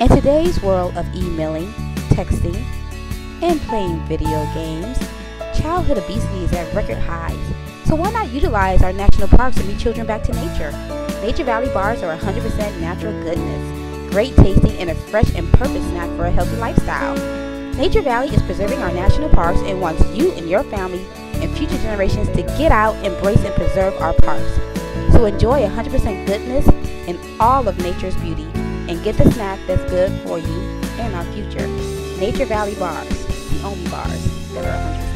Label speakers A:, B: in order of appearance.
A: In today's world of emailing, texting, and playing video games, childhood obesity is at record highs. So why not utilize our national parks and meet children back to nature? Nature Valley bars are 100% natural goodness, great tasting, and a fresh and perfect snack for a healthy lifestyle. Nature Valley is preserving our national parks and wants you and your family and future generations to get out, embrace, and preserve our parks. So enjoy 100% goodness in all of nature's beauty and get the snack that's good for you and our future. Nature Valley bars, the only bars that are 100%